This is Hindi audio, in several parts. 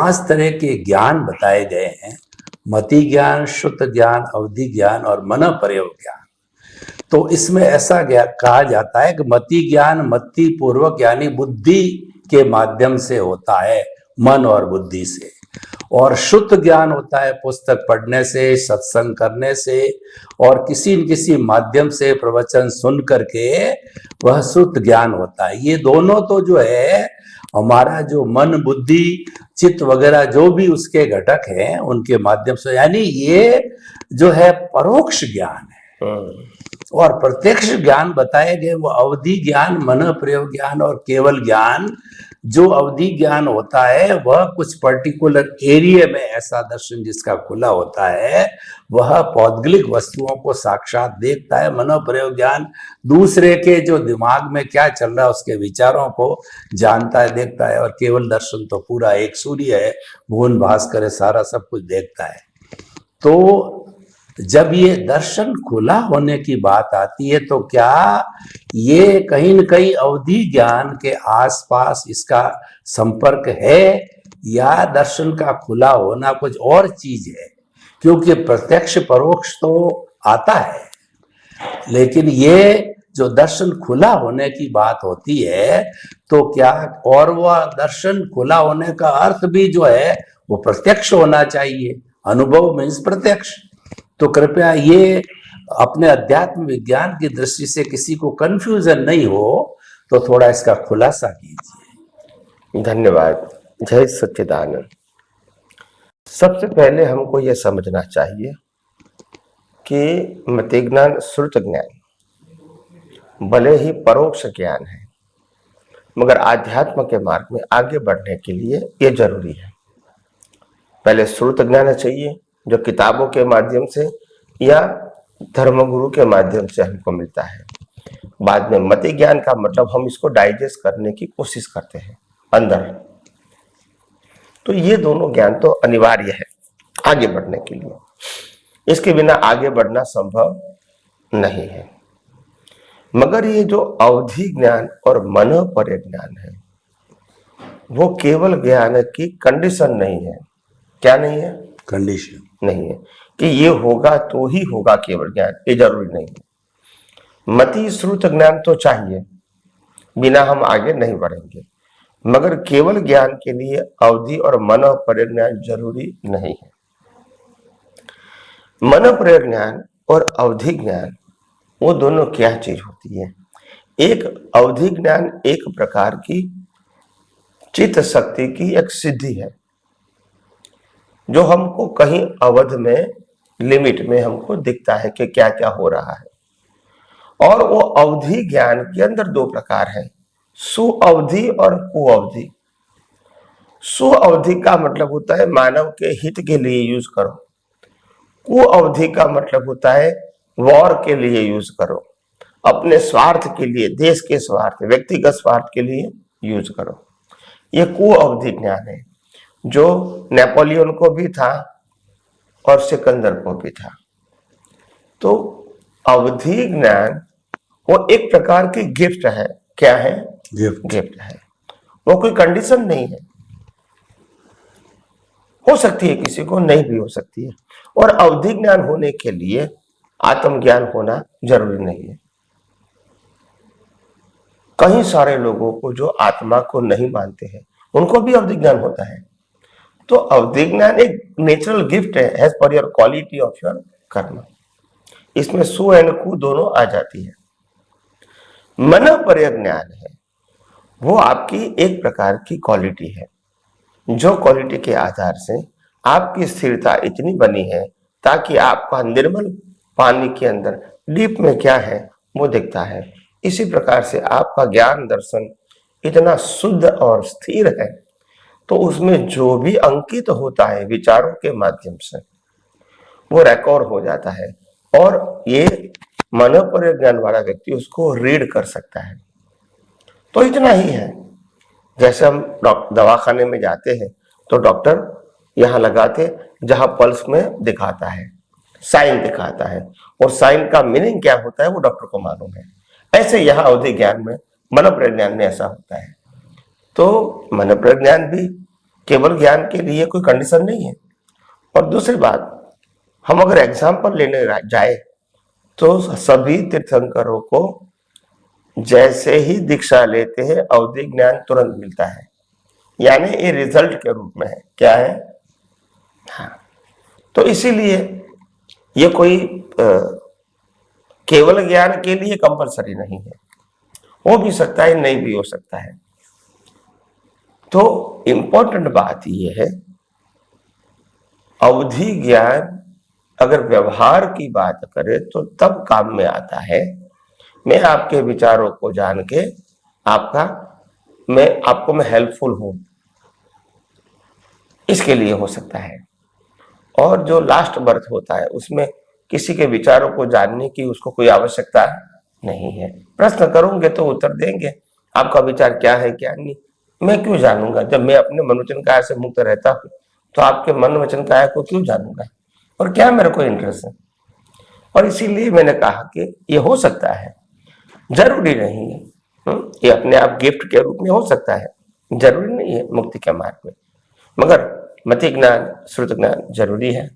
5 तरह के ज्ञान बताए गए हैं। मति ज्ञान, श्रुत ज्ञान, अवधि ज्ञान और मन प्रयोग ज्ञान। तो इसमें ऐसा कहा जाता है कि मति ज्ञान मति पूर्वक यानी बुद्धि के माध्यम से होता है, मन और बुद्धि से। और शुद्ध ज्ञान होता है पुस्तक पढ़ने से, सत्संग करने से और किसी न किसी माध्यम से प्रवचन सुन करके वह शुद्ध ज्ञान होता है। ये दोनों तो जो है हमारा जो मन बुद्धि चित्त वगैरह जो भी उसके घटक हैं उनके माध्यम से, यानी ये जो है परोक्ष ज्ञान है। और प्रत्यक्ष ज्ञान बताए गए वो अवधि ज्ञान, मन प्रयोग ज्ञान और केवल ज्ञान। जो अवधि ज्ञान होता है वह कुछ पर्टिकुलर एरिया में ऐसा दर्शन जिसका खुला होता है, वह पौद्गलिक वस्तुओं को साक्षात देखता है। मनोप्रयोग ज्ञान दूसरे के जो दिमाग में क्या चल रहा है उसके विचारों को जानता है, देखता है। और केवल दर्शन तो पूरा एक सूर्य है, भुवन भास्कर है, सारा सब कुछ देखता है। तो जब ये दर्शन खुला होने की बात आती है तो क्या ये कहीं न कहीं अवधि ज्ञान के आसपास इसका संपर्क है या दर्शन का खुला होना कुछ और चीज है? क्योंकि प्रत्यक्ष परोक्ष तो आता है, लेकिन ये जो दर्शन खुला होने की बात होती है तो क्या, और वह दर्शन खुला होने का अर्थ भी जो है वो प्रत्यक्ष होना चाहिए। अनुभव मीन्स प्रत्यक्ष। तो कृपया ये अपने अध्यात्म विज्ञान की दृष्टि से किसी को कंफ्यूजन नहीं हो तो थोड़ा इसका खुलासा कीजिए। धन्यवाद। जय सच्चिदानंद। सबसे पहले हमको यह समझना चाहिए कि मति ज्ञान, श्रुत ज्ञान भले ही परोक्ष ज्ञान है, मगर आध्यात्म के मार्ग में आगे बढ़ने के लिए यह जरूरी है। पहले श्रुत ज्ञान चाहिए जो किताबों के माध्यम से या धर्मगुरु के माध्यम से हमको मिलता है। बाद में मति ज्ञान का मतलब हम इसको डाइजेस्ट करने की कोशिश करते हैं अंदर। तो ये दोनों ज्ञान तो अनिवार्य है आगे बढ़ने के लिए, इसके बिना आगे बढ़ना संभव नहीं है। मगर ये जो अवधि ज्ञान और मनोपरय ज्ञान है वो केवल ज्ञान की कंडीशन नहीं है। क्या नहीं है? कंडीशन नहीं है कि ये होगा तो ही होगा केवल ज्ञान, ये जरूरी नहीं है। मति श्रुत ज्ञान तो चाहिए, बिना हम आगे नहीं बढ़ेंगे, मगर केवल ज्ञान के लिए अवधि और मनोपरय ज्ञान जरूरी नहीं है। मनोपरय ज्ञान और अवधि ज्ञान वो दोनों क्या चीज होती है? एक अवधि ज्ञान एक प्रकार की चित्त शक्ति की एक सिद्धि है जो हमको कहीं अवध में, लिमिट में हमको दिखता है कि क्या क्या हो रहा है। और वो अवधि ज्ञान के अंदर दो प्रकार है, सुअवधि और कुअवधि। सुअवधि का मतलब होता है मानव के हित के लिए यूज करो, कुअवधि का मतलब होता है वॉर के लिए यूज करो, अपने स्वार्थ के लिए, देश के स्वार्थ, व्यक्तिगत स्वार्थ के लिए यूज करो। ये कुअवधि ज्ञान है जो नेपोलियन को भी था और सिकंदर को भी था। तो अवधि ज्ञान वो एक प्रकार की गिफ्ट है। क्या है? गिफ्ट है। वो कोई कंडीशन नहीं है, हो सकती है किसी को, नहीं भी हो सकती है। और अवधि ज्ञान होने के लिए आत्मज्ञान होना जरूरी नहीं है। कई सारे लोगों को जो आत्मा को नहीं मानते हैं उनको भी अवधि ज्ञान होता है। तो अवधि ज्ञान एक नेचुरल गिफ्ट है as per your quality of your karma. इसमें सु एंड कु दोनों आ जाती है। मनोपरय ज्ञान है वो आपकी एक प्रकार की क्वालिटी है, जो क्वालिटी के आधार से आपकी स्थिरता इतनी बनी है ताकि आपका निर्मल पानी के अंदर डीप में क्या है वो दिखता है। इसी प्रकार से आपका ज्ञान दर्शन इतना शुद्ध और स्थिर है तो उसमें जो भी अंकित होता है विचारों के माध्यम से वो रिकॉर्ड हो जाता है और ये मनोपरय ज्ञान वाला व्यक्ति उसको रीड कर सकता है। तो इतना ही है। जैसे हम दवाखाने में जाते हैं तो डॉक्टर यहाँ लगाते जहां पल्स में दिखाता है, साइन दिखाता है, और साइन का मीनिंग क्या होता है वो डॉक्टर को मालूम है। ऐसे यहाँ अवधि ज्ञान में, मनोपरय ज्ञान में ऐसा होता है। तो मनोपरय ज्ञान भी केवल ज्ञान के लिए कोई कंडीशन नहीं है। और दूसरी बात, हम अगर एग्जाम्पल लेने जाए तो सभी तीर्थंकरों को जैसे ही दीक्षा लेते हैं अवधि ज्ञान तुरंत मिलता है, यानी ये रिजल्ट के रूप में है। क्या है? हाँ। तो इसीलिए ये कोई केवल ज्ञान के लिए कंपलसरी नहीं है, हो भी सकता है, नहीं भी हो सकता है। तो इंपॉर्टेंट बात यह है, अवधि ज्ञान अगर व्यवहार की बात करें तो तब काम में आता है। मैं आपके विचारों को जान के मैं हेल्पफुल हूं, इसके लिए हो सकता है। और जो लास्ट बर्थ होता है उसमें किसी के विचारों को जानने की उसको कोई आवश्यकता नहीं है। प्रश्न करोगे तो उत्तर देंगे, आपका विचार क्या है क्या नहीं, मैं क्यों जानूंगा? जब मैं अपने मन वचन काया से मुक्त रहता हूं तो आपके मन वचन काया को क्यों जानूंगा, और क्या मेरे को इंटरेस्ट है? और इसीलिए मैंने कहा कि ये हो सकता है, जरूरी नहीं है। ये अपने आप गिफ्ट के रूप में हो सकता है, जरूरी नहीं है मुक्ति के मार्ग में। मगर मति ज्ञान, श्रुत ज्ञान जरूरी है,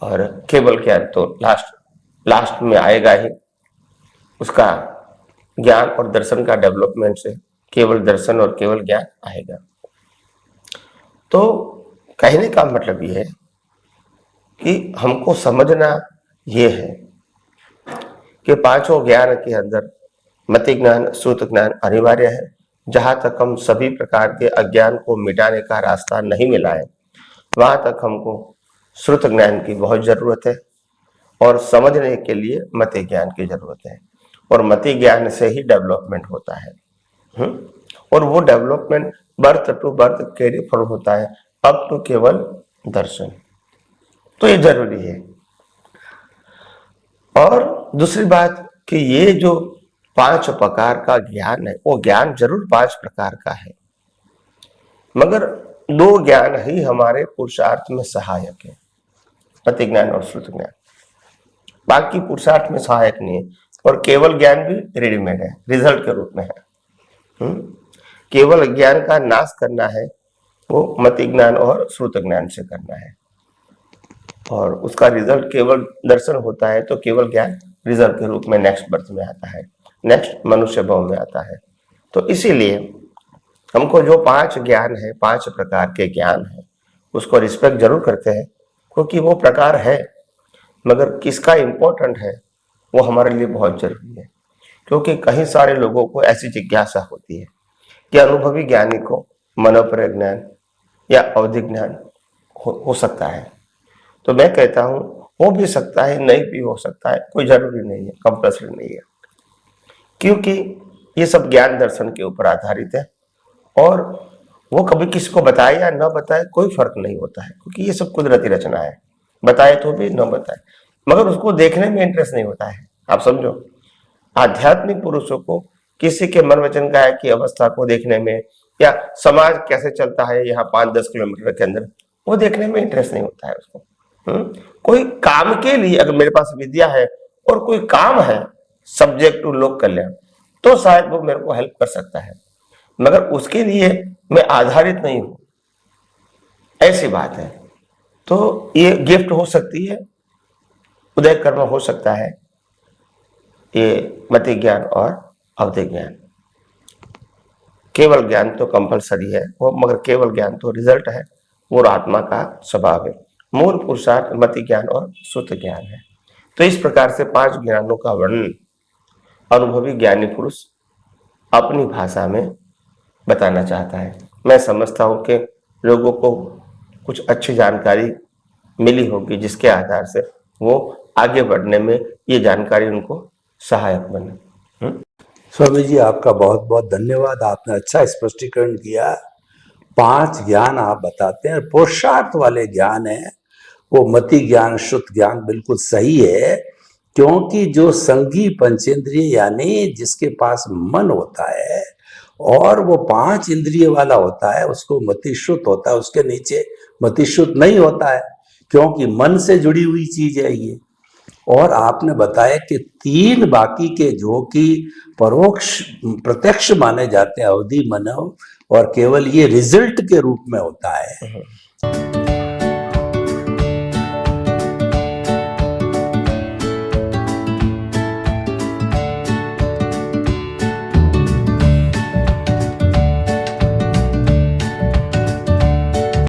और केवल ज्ञान तो लास्ट में आएगा ही। उसका ज्ञान और दर्शन का डेवलपमेंट से केवल दर्शन और केवल ज्ञान आएगा। तो कहने का मतलब ये है कि हमको समझना ये है कि पांचों ज्ञान के अंदर मति ज्ञान, श्रुत ज्ञान अनिवार्य है। जहां तक हम सभी प्रकार के अज्ञान को मिटाने का रास्ता नहीं मिला है, वहां तक हमको श्रुत ज्ञान की बहुत जरूरत है, और समझने के लिए मति ज्ञान की जरूरत है। और मति ज्ञान से ही डेवलपमेंट होता है। और वो development birth to birth carry form होता है, अब तो केवल दर्शन। तो ये जरूरी है। और दूसरी बात कि ये जो 5 प्रकार का ज्ञान है, वो ज्ञान जरूर 5 प्रकार का है, मगर 2 ज्ञान ही हमारे पुरुषार्थ में सहायक है, मति ज्ञान और श्रुत ज्ञान। बाकी पुरुषार्थ में सहायक नहीं है। और केवल ज्ञान भी रेडीमेड है, रिजल्ट के रूप में है। केवल ज्ञान का नाश करना है, वो मति ज्ञान और श्रुत ज्ञान से करना है, और उसका रिजल्ट केवल दर्शन होता है। तो केवल ज्ञान रिजल्ट के रूप में नेक्स्ट बर्थ में आता है, नेक्स्ट मनुष्य भाव में आता है। तो इसीलिए हमको जो 5 ज्ञान है, 5 प्रकार के ज्ञान है, उसको रिस्पेक्ट जरूर करते हैं, क्योंकि वो प्रकार है, मगर किसका इंपॉर्टेंट है वो हमारे लिए बहुत जरूरी है। क्योंकि कई सारे लोगों को ऐसी जिज्ञासा होती है कि अनुभवी ज्ञानी को मनोपर ज्ञान या अवधि ज्ञान हो सकता है। तो मैं कहता हूं हो भी सकता है, नहीं भी हो सकता है, कोई जरूरी नहीं है, कंपल्सरी नहीं है। क्योंकि ये सब ज्ञान दर्शन के ऊपर आधारित है, और वो कभी किसी को बताए या न बताए कोई फर्क नहीं होता है, क्योंकि ये सब कुदरती रचना है। बताए तो भी, न बताए, मगर उसको देखने में इंटरेस्ट नहीं होता है। आप समझो, आध्यात्मिक पुरुषों को किसी के मन वचन काया की अवस्था को देखने में, या समाज कैसे चलता है यहाँ 5-10 किलोमीटर के अंदर, वो देखने में इंटरेस्ट नहीं होता है उसको। कोई काम के लिए, अगर मेरे पास विद्या है और कोई काम है सब्जेक्ट टू लोक कल्याण, तो शायद वो मेरे को हेल्प कर सकता है, मगर उसके लिए मैं आधारित नहीं हूं, ऐसी बात है। तो ये गिफ्ट हो सकती है, उदय कर्म हो सकता है, ये मति ज्ञान और अवधि ज्ञान। केवल ज्ञान तो कंपलसरी है वो, मगर केवल ज्ञान तो रिजल्ट है, वो आत्मा का स्वभाव है। मूल पुरुषार्थ मति ज्ञान और श्रुत ज्ञान है। तो इस प्रकार से 5 ज्ञानों का वर्णन अनुभवी ज्ञानी पुरुष अपनी भाषा में बताना चाहता है। मैं समझता हूं कि लोगों को कुछ अच्छी जानकारी मिली होगी, जिसके आधार से वो आगे बढ़ने में ये जानकारी उनको सहायक बने। स्वामी जी, आपका बहुत बहुत धन्यवाद। आपने अच्छा स्पष्टीकरण किया। 5 ज्ञान आप बताते हैं, पुरुषार्थ वाले ज्ञान है, वो मति ज्ञान, श्रुत ज्ञान बिल्कुल सही है। क्योंकि जो संघी पंचेंद्रिय, यानी जिसके पास मन होता है और वो 5 इंद्रिय वाला होता है, उसको मति श्रुत होता है, उसके नीचे मति श्रुत नहीं होता है, क्योंकि मन से जुड़ी हुई चीज है ये। और आपने बताया कि 3 बाकी के जो कि परोक्ष प्रत्यक्ष माने जाते हैं, अवधि, मनव और केवल ये रिजल्ट के रूप में होता है।